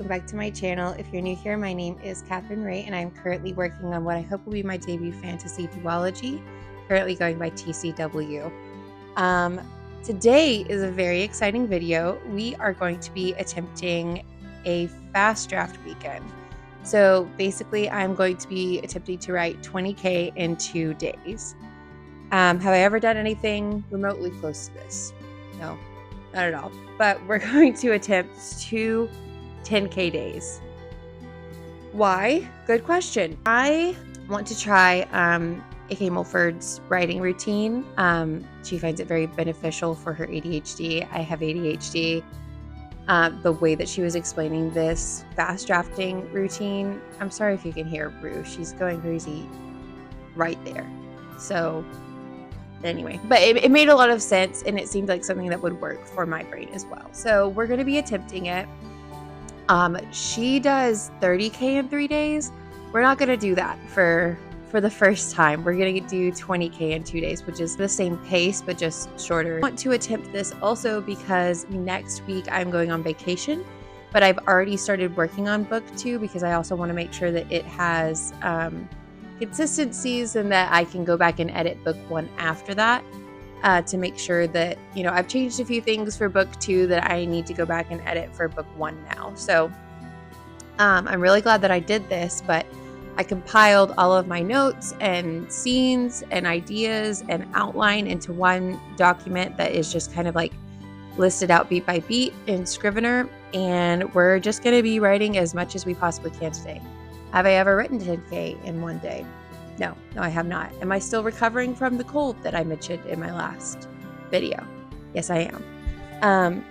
welcome back to my channel. If you're new here, my name is Catherine Ray, and I'm currently working on what I hope will be my debut fantasy duology, currently going by TCW. Today is a very exciting video. We are going to be attempting a fast draft weekend. So basically, I'm going to be attempting to write 20K in 2 days. Have I ever done anything remotely close to this? No, not at all. But we're going to attempt 2 10K days. Why? Good question. I want to try A.K. Mulford's writing routine. She finds it very beneficial for her ADHD. I have ADHD. The way that she was explaining this fast drafting routine, I'm sorry if you can hear Rue. She's going crazy right there. So anyway, but it made a lot of sense, and it seemed like something that would work for my brain as well. So we're going to be attempting it. She does 30K in 3 days. We're not going to do that for the first time. We're going to do 20K in 2 days, which is the same pace, but just shorter. I want to attempt this also because next week I'm going on vacation, but I've already started working on book 2 because I also want to make sure that it has consistencies and that I can go back and edit book 1 after that. To make sure that, I've changed a few things for book 2 that I need to go back and edit for book 1 now. So I'm really glad that I did this, but I compiled all of my notes and scenes and ideas and outline into one document that is just kind of like listed out beat by beat in Scrivener. And we're just going to be writing as much as we possibly can today. Have I ever written 10K in one day? No, I have not. Am I still recovering from the cold that I mentioned in my last video? Yes, I am.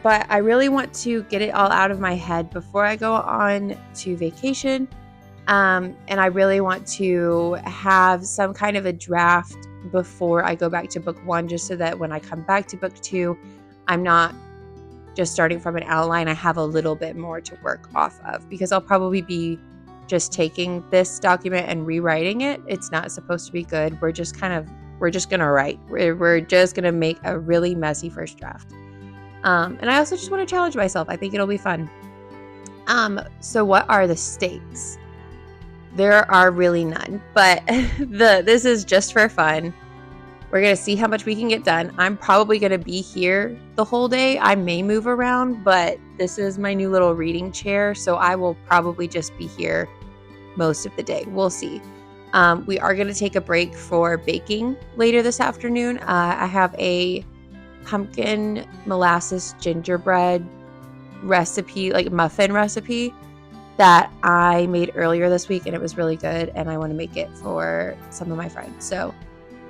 But I really want to get it all out of my head before I go on to vacation. And I really want to have some kind of a draft before I go back to book 1, just so that when I come back to book 2, I'm not just starting from an outline. I have a little bit more to work off of, because I'll probably be just taking this document and rewriting it. It's not supposed to be good. We're just going to write. We're just going to make a really messy first draft. And I also just want to challenge myself. I think it'll be fun. So what are the stakes? There are really none, but this is just for fun. We're going to see how much we can get done. I'm probably going to be here the whole day. I may move around, but this is my new little reading chair, so I will probably just be here most of the day. We'll see. We are going to take a break for baking later this afternoon. I have a pumpkin molasses gingerbread recipe, like muffin recipe, that I made earlier this week, and it was really good, and I want to make it for some of my friends. So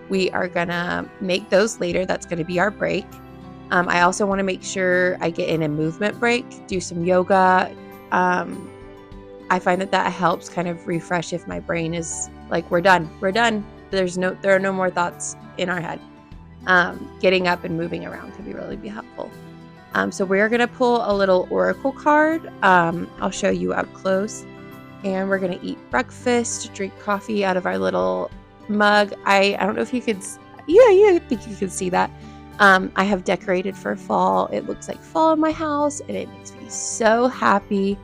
we are going to make those later. That's going to be our break. I also want to make sure I get in a movement break, do some yoga. I find that helps kind of refresh if my brain is like, we're done. There are no more thoughts in our head. Getting up and moving around could really be helpful. So we're going to pull a little oracle card. I'll show you up close. And we're going to eat breakfast, drink coffee out of our little mug. I don't know if you could, I think you can see that. I have decorated for fall. It looks like fall in my house, and it makes me so happy.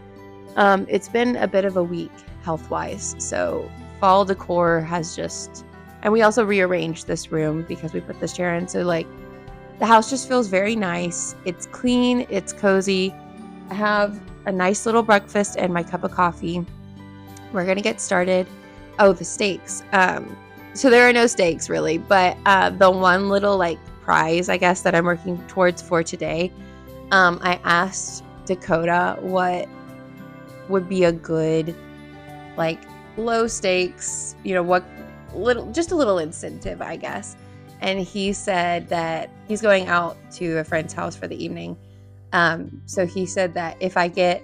It's been a bit of a week health-wise, so fall decor has just, and we also rearranged this room because we put this chair in, so like the house just feels very nice. It's clean, it's cozy. I have a nice little breakfast and my cup of coffee. We're gonna get started. Oh, the stakes. So there are no stakes really, but the one little like prize, I guess, that I'm working towards for today, I asked Dakota what would be a good, like, low stakes, just a little incentive, I guess. And he said that he's going out to a friend's house for the evening. So he said that if I get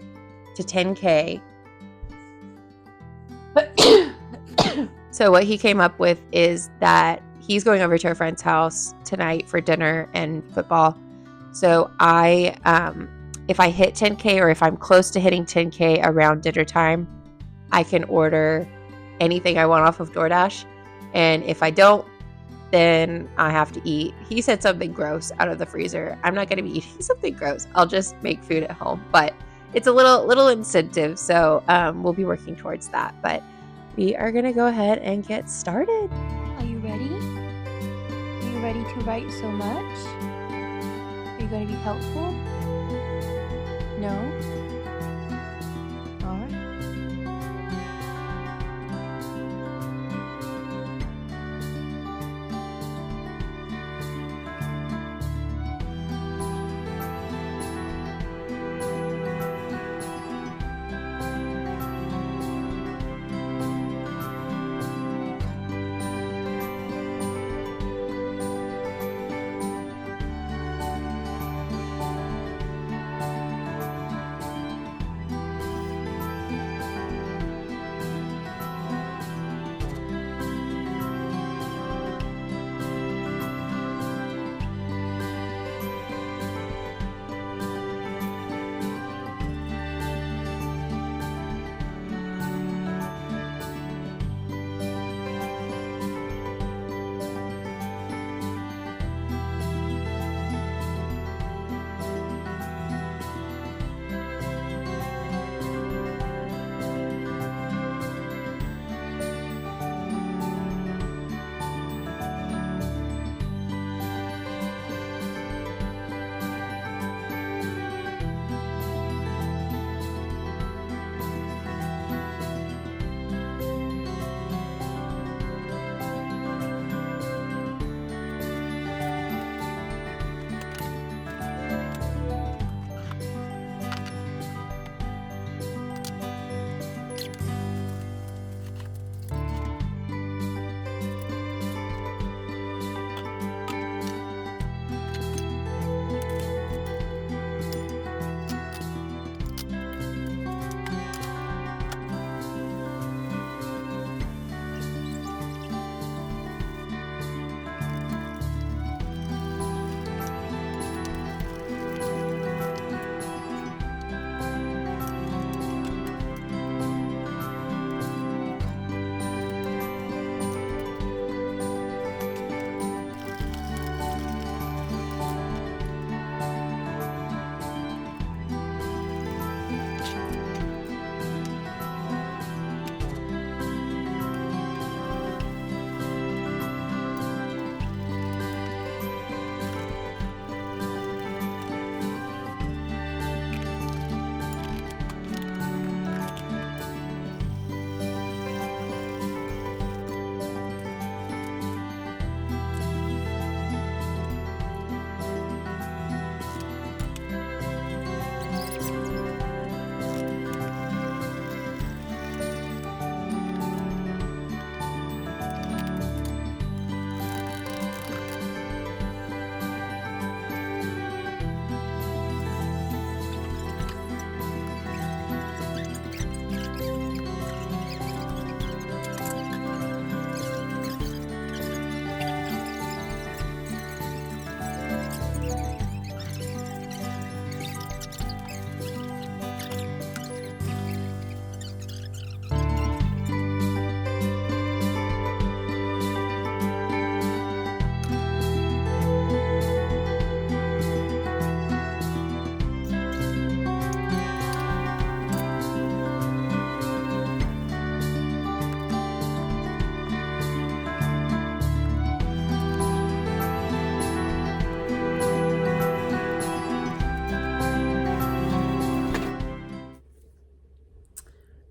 to 10K, so what he came up with is that he's going over to a friend's house tonight for dinner and football. So if I hit 10K, or if I'm close to hitting 10K around dinner time, I can order anything I want off of DoorDash. And if I don't, then I have to eat. He said something gross out of the freezer. I'm not going to be eating something gross. I'll just make food at home. But it's a little incentive. So we'll be working towards that. But we are gonna go ahead and get started. Are you ready? Are you ready to write so much? Are you going to be helpful? No? All right.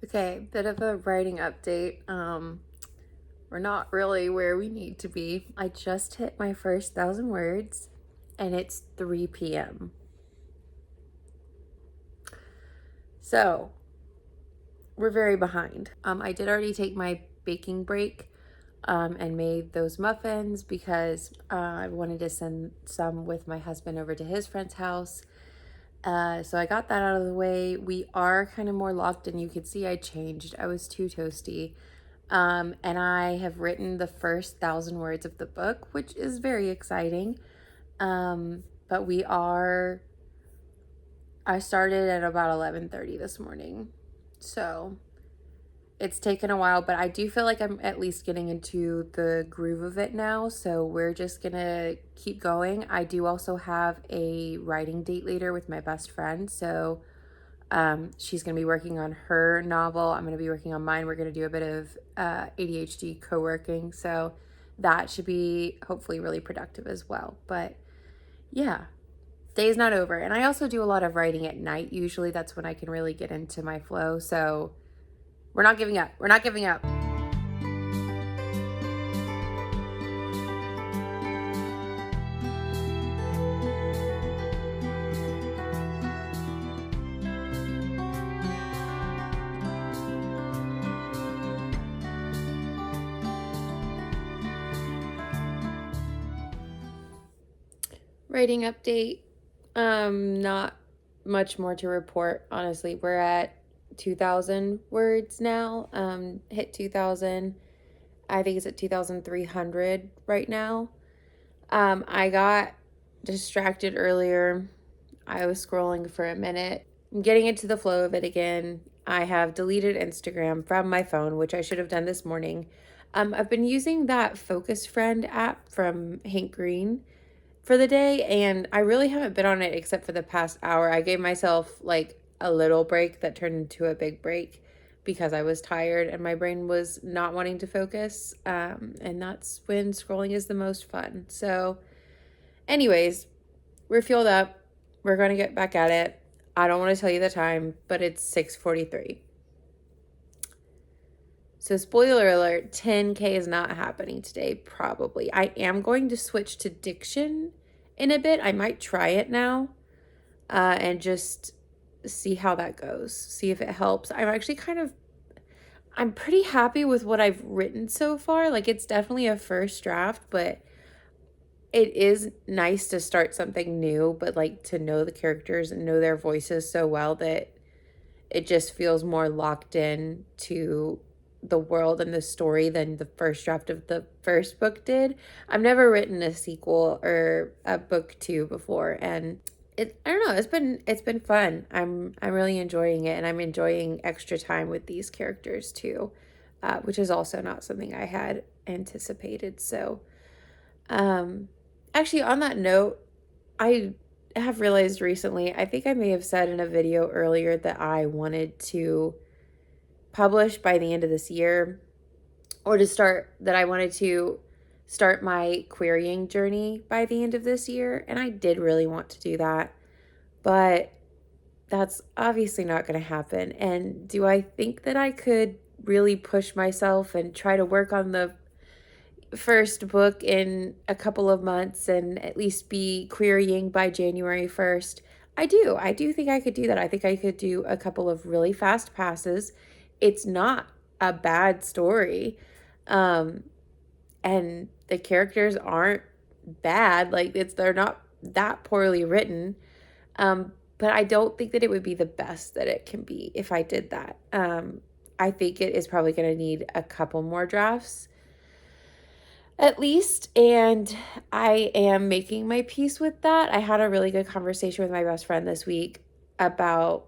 Okay, bit of a writing update. We're not really where we need to be. I just hit my first 1,000 words and it's 3 p.m. So we're very behind. I did already take my baking break and made those muffins because I wanted to send some with my husband over to his friend's house. So I got that out of the way. We are kind of more locked, and you could see I changed. I was too toasty. And I have written the first 1,000 words of the book, which is very exciting. But I started at about 11:30 this morning. So it's taken a while, but I do feel like I'm at least getting into the groove of it now. So we're just gonna keep going. I do also have a writing date later with my best friend. So She's going to be working on her novel. I'm going to be working on mine. We're going to do a bit of ADHD co-working. So that should be hopefully really productive as well. But yeah, day's not over. And I also do a lot of writing at night. Usually that's when I can really get into my flow. So we're not giving up. We're not giving up. Writing update. Not much more to report, honestly. We're at 2,000 words now. Hit 2,000. I think it's at 2,300 right now. I got distracted earlier. I was scrolling for a minute. I'm getting into the flow of it again. I have deleted Instagram from my phone, which I should have done this morning. I've been using that Focus Friend app from Hank Green for the day, and I really haven't been on it except for the past hour. I gave myself like a little break that turned into a big break because I was tired and my brain was not wanting to focus. And that's when scrolling is the most fun. So, anyways, we're fueled up. We're going to get back at it. I don't want to tell you the time, but it's 6:43. So spoiler alert, 10K is not happening today, probably. I am going to switch to diction in a bit. I might try it now and just see how that goes. See if it helps. I'm pretty happy with what I've written so far. Like, it's definitely a first draft, but it is nice to start something new, but like to know the characters and know their voices so well that it just feels more locked in to the world and the story than the first draft of the first book did. I've never written a sequel or a book 2 before, and I don't know, it's been fun. I'm really enjoying it, and I'm enjoying extra time with these characters too, which is also not something I had anticipated. So actually, on that note, I have realized recently, I think I may have said in a video earlier that I wanted to publish by the end of this year, or that I wanted to start my querying journey by the end of this year. And I did really want to do that, but that's obviously not going to happen. And do I think that I could really push myself and try to work on the first book in a couple of months and at least be querying by January 1st? I do think I could do that. I think I could do a couple of really fast passes. It's not a bad story. And the characters aren't bad. Like, they're not that poorly written. But I don't think that it would be the best that it can be if I did that. I think it is probably going to need a couple more drafts at least, and I am making my peace with that. I had a really good conversation with my best friend this week about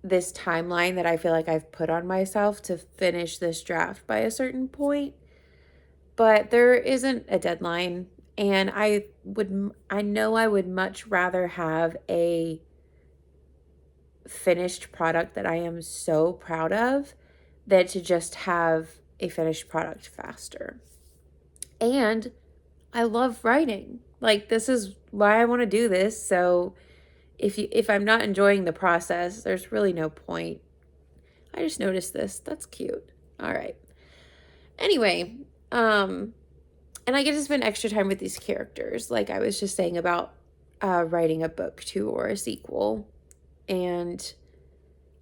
this timeline that I feel like I've put on myself to finish this draft by a certain point, but there isn't a deadline, and I know I would much rather have a finished product that I am so proud of than to just have a finished product faster. And I love writing. Like, this is why I want to do this. So if I'm not enjoying the process, there's really no point. I just noticed this. That's cute. All right. Anyway, and I get to spend extra time with these characters, like I was just saying about writing a book 2 or a sequel. And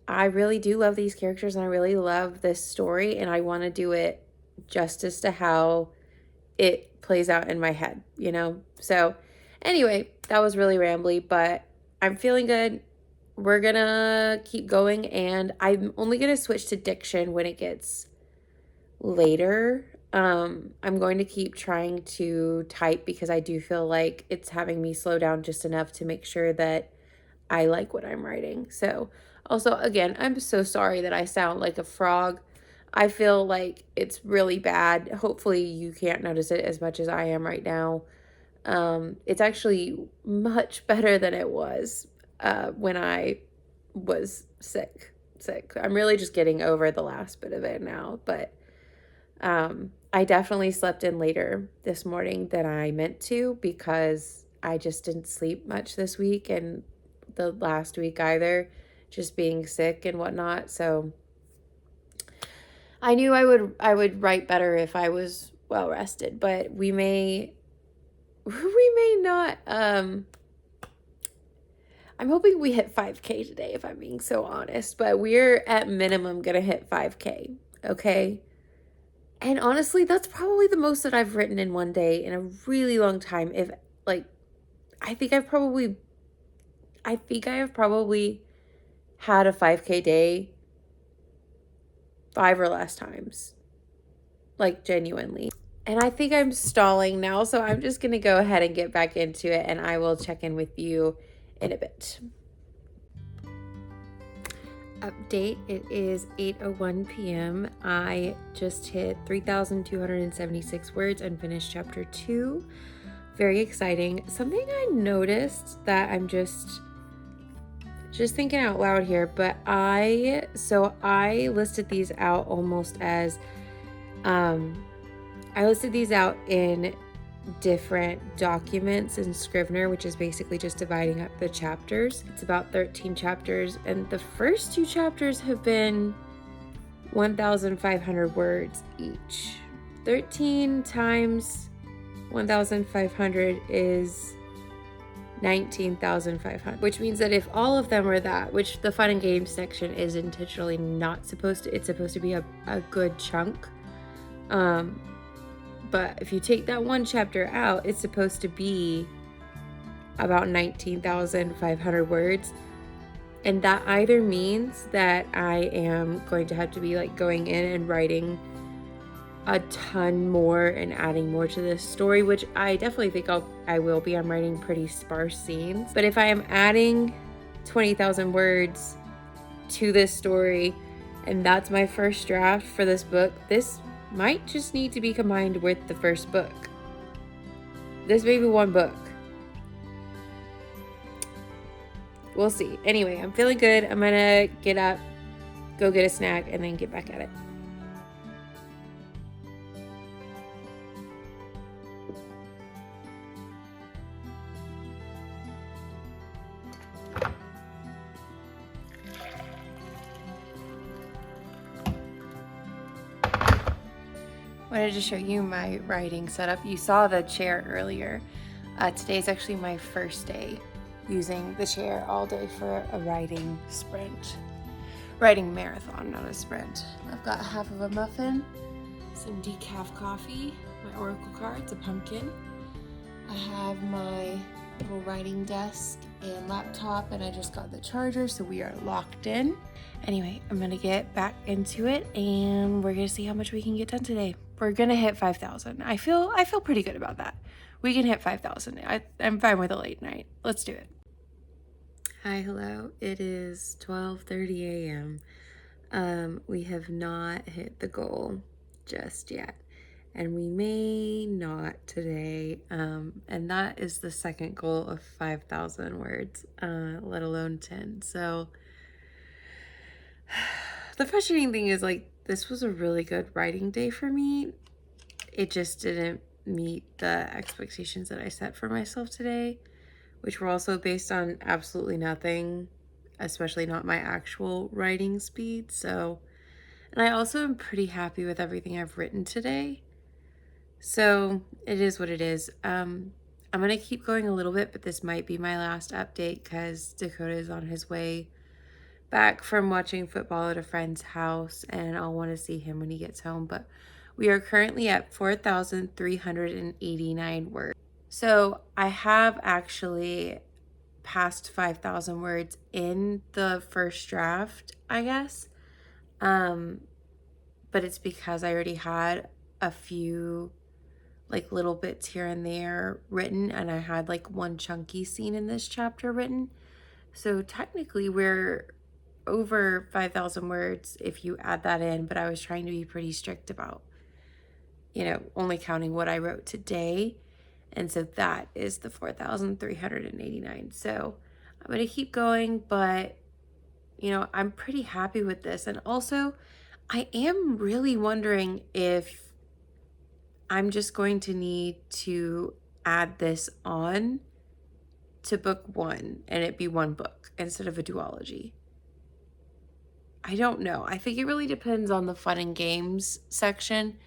I really do love these characters, and I really love this story, and I want to do it justice to how it plays out in my head, you know? So anyway, that was really rambly, but I'm feeling good. We're gonna keep going, and I'm only gonna switch to diction when it gets later. I'm going to keep trying to type because I do feel like it's having me slow down just enough to make sure that I like what I'm writing. So also, again, I'm so sorry that I sound like a frog. I feel like it's really bad. Hopefully you can't notice it as much as I am right now. It's actually much better than it was when I was sick. I'm really just getting over the last bit of it now, but I definitely slept in later this morning than I meant to because I just didn't sleep much this week and the last week either, just being sick and whatnot. So I knew I would write better if I was well rested, but we may not. I'm hoping we hit 5K today, if I'm being so honest, but we're at minimum gonna hit 5K, okay? And honestly, that's probably the most that I've written in one day in a really long time. If like, I think I have probably had a 5K day 5 or less times, like genuinely. And I think I'm stalling now, so I'm just gonna go ahead and get back into it, and I will check in with you in a bit. Update, it is 8:01 p.m. I just hit 3,276 words and finished chapter 2. Very exciting. Something I noticed that I'm just thinking out loud here, but I listed these out almost as I listed these out in different documents in Scrivener, which is basically just dividing up the chapters. It's about 13 chapters, and the first 2 chapters have been 1,500 words each. 13 times 1,500 is 19,500, which means that if all of them were that, which the fun and games section is intentionally not supposed to, it's supposed to be a good chunk. But if you take that one chapter out, it's supposed to be about 19,500 words. And that either means that I am going to have to be like going in and writing a ton more and adding more to this story, which I definitely think I will be. I'm writing pretty sparse scenes. But if I am adding 20,000 words to this story, and that's my first draft for this book, this might just need to be combined with the first book. This may be one book. We'll see. Anyway, I'm feeling good. I'm gonna get up, go get a snack, and then get back at it. Wanted to show you my writing setup. You saw the chair earlier. Today is actually my first day using the chair all day for a writing marathon, not a sprint. I've got half of a muffin, some decaf coffee, my oracle cards, a pumpkin. I have my little writing desk and laptop, and I just got the charger, so we are locked in. Anyway, I'm gonna get back into it, and we're gonna see how much we can get done today. We're gonna hit 5,000. I feel pretty good about that. We can hit 5,000. I'm fine with a late night. Let's do it. Hi, hello. It is 12:30 a.m. We have not hit the goal just yet, and we may not today. And that is the second goal of 5,000 words, let alone 10. So the frustrating thing is, like, this was a really good writing day for me. It just didn't meet the expectations that I set for myself today, which were also based on absolutely nothing, especially not my actual writing speed. So, and I also am pretty happy with everything I've written today. So it is what it is. I'm going to keep going a little bit, but this might be my last update because Dakota is on his way back from watching football at a friend's house, and I'll want to see him when he gets home. But we are currently at 4,389 words. So I have actually passed 5,000 words in the first draft, I guess. But it's because I already had a few like little bits here and there written, and I had like one chunky scene in this chapter written. So technically we're over 5,000 words if you add that in, but I was trying to be pretty strict about, only counting what I wrote today. And so that is the 4,389. So I'm going to keep going, but I'm pretty happy with this. And also, I am really wondering if I'm just going to need to add this on to book one and it be one book instead of a duology. I don't know. I think it really depends on the fun and games section.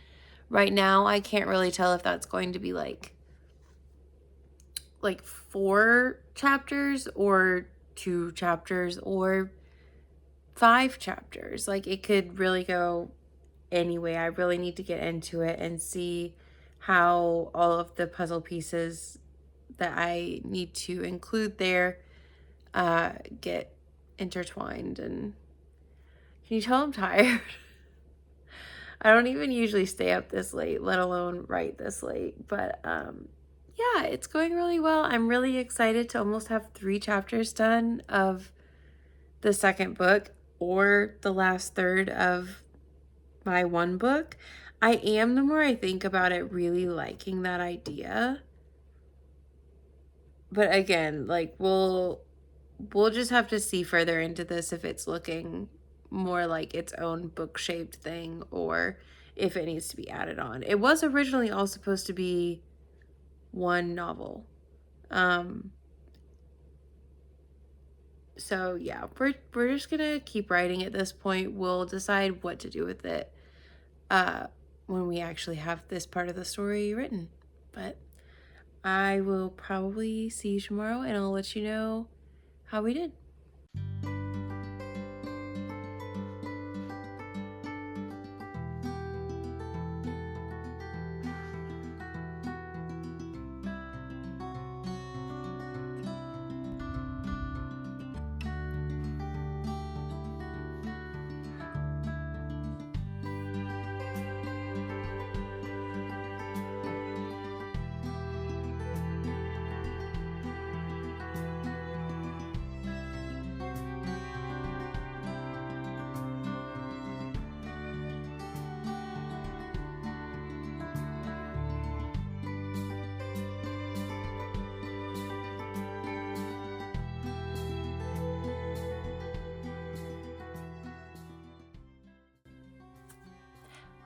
Right now, I can't really tell if that's going to be like 4 chapters or 2 chapters or 5 chapters. Like, it could really go anyway. I really need to get into it and see how all of the puzzle pieces that I need to include there get intertwined. And can you tell I'm tired? I don't even usually stay up this late, let alone write this late. But yeah, it's going really well. I'm really excited to almost have 3 chapters done of the second book or the last third of my one book. I am, the more I think about it, really liking that idea. But again, like we'll just have to see further into this if it's looking more like its own book-shaped thing or if it needs to be added on. It was originally all supposed to be one novel. So yeah, we're just gonna keep writing at this point. We'll decide what to do with it when we actually have this part of the story written. But I will probably see you tomorrow and I'll let you know how we did.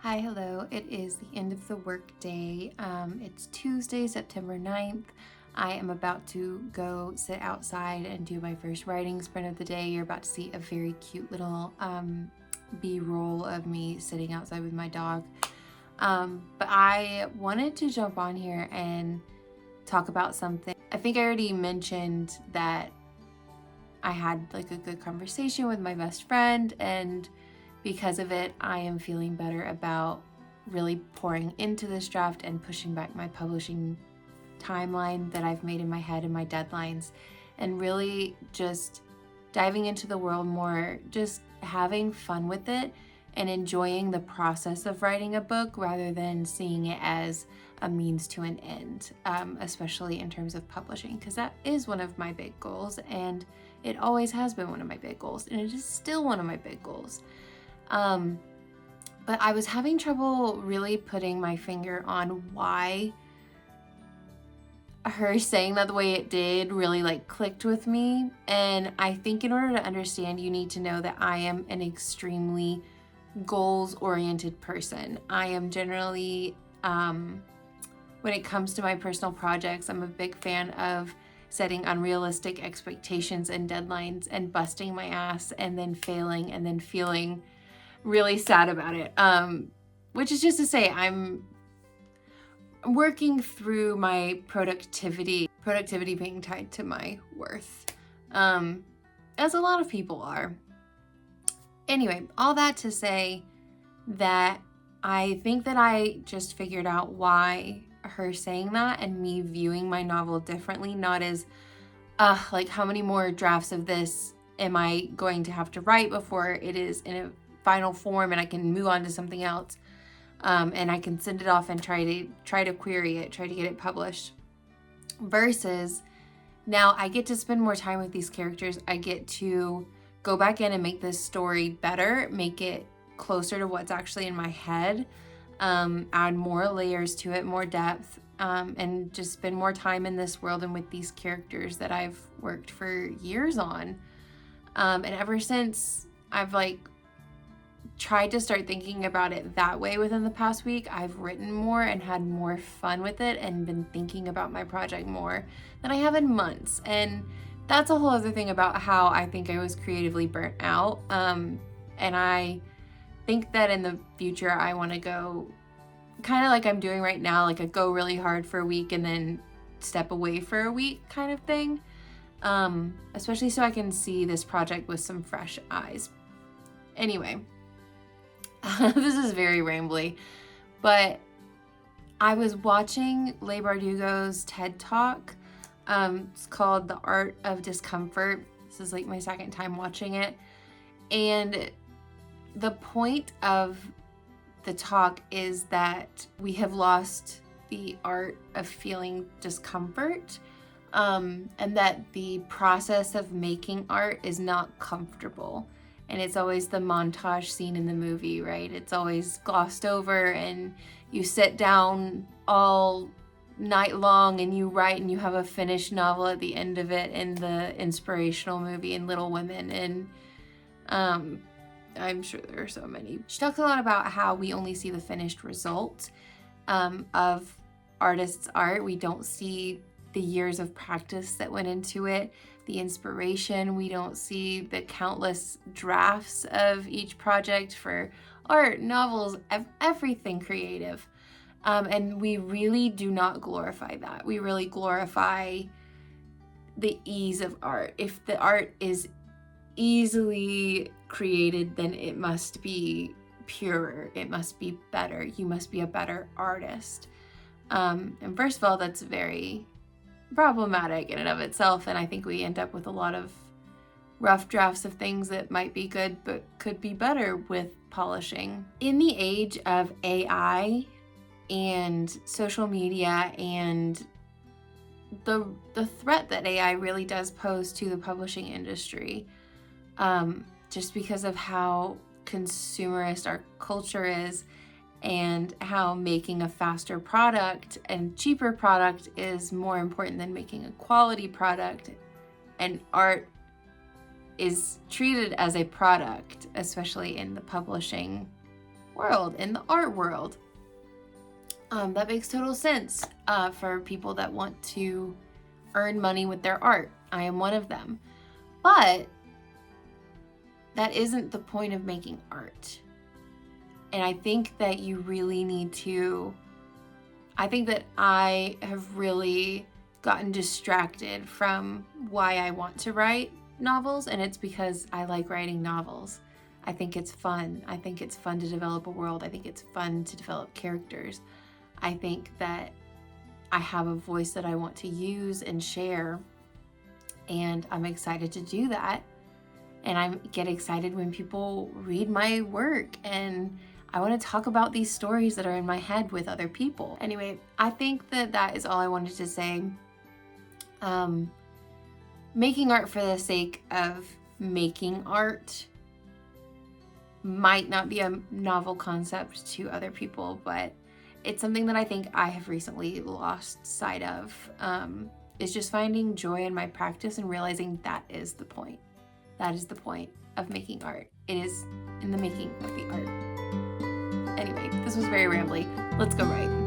Hi, hello. It is the end of the work day. It's Tuesday, September 9th. I am about to go sit outside and do my first writing sprint of the day. You're about to see a very cute little B-roll of me sitting outside with my dog. But I wanted to jump on here and talk about something. I think I already mentioned that I had like a good conversation with my best friend, and because of it, I am feeling better about really pouring into this draft and pushing back my publishing timeline that I've made in my head and my deadlines, and really just diving into the world more, just having fun with it and enjoying the process of writing a book rather than seeing it as a means to an end, especially in terms of publishing, because that is one of my big goals, and it always has been one of my big goals, and it is still one of my big goals. But I was having trouble really putting my finger on why her saying that the way it did really like clicked with me. And I think in order to understand, you need to know that I am an extremely goals-oriented person. I am generally, when it comes to my personal projects, I'm a big fan of setting unrealistic expectations and deadlines and busting my ass and then failing and then feeling really sad about it. Which is just to say, I'm working through my productivity being tied to my worth, as a lot of people are. Anyway, all that to say that I think that I just figured out why her saying that and me viewing my novel differently, not as like how many more drafts of this am I going to have to write before it is in a final form and I can move on to something else, and I can send it off and try to query it, try to get it published, versus now I get to spend more time with these characters. I get to go back in and make this story better, make it closer to what's actually in my head, add more layers to it, more depth, and just spend more time in this world and with these characters that I've worked for years on. And ever since I've like tried to start thinking about it that way within the past week, I've written more and had more fun with it and been thinking about my project more than I have in months. And that's a whole other thing about how I think I was creatively burnt out. And I think that in the future, I want to go kind of like I'm doing right now, like I go really hard for a week and then step away for a week kind of thing. Especially so I can see this project with some fresh eyes. Anyway, this is very rambly, but I was watching Leigh Bardugo's TED Talk. It's called The Art of Discomfort. This is like my second time watching it. And the point of the talk is that we have lost the art of feeling discomfort, and that the process of making art is not comfortable. And it's always the montage scene in the movie, right? It's always glossed over, and you sit down all night long and you write and you have a finished novel at the end of it in the inspirational movie in Little Women. And I'm sure there are so many. She talks a lot about how we only see the finished result of artists' art. We don't see the years of practice that went into it, the inspiration. We don't see the countless drafts of each project for art, novels, everything creative. And we really do not glorify that. We really glorify the ease of art. If the art is easily created, then it must be purer. It must be better. You must be a better artist. And first of all, that's very problematic in and of itself. And I think we end up with a lot of rough drafts of things that might be good, but could be better with polishing. In the age of AI and social media and the threat that AI really does pose to the publishing industry, just because of how consumerist our culture is and how making a faster product and cheaper product is more important than making a quality product, and art is treated as a product, especially in the publishing world, in the art world. That makes total sense for people that want to earn money with their art. I am one of them. But that isn't the point of making art. And I think that you really need to, I think that I have really gotten distracted from why I want to write novels, and it's because I like writing novels. I think it's fun. I think it's fun to develop a world. I think it's fun to develop characters. I think that I have a voice that I want to use and share, and I'm excited to do that. And I get excited when people read my work, and I want to talk about these stories that are in my head with other people. Anyway, I think that that is all I wanted to say. Making art for the sake of making art might not be a novel concept to other people, but it's something that I think I have recently lost sight of. Is just finding joy in my practice and realizing that is the point. That is the point of making art. It is in the making of the art. Anyway, this was very rambly. Let's go write.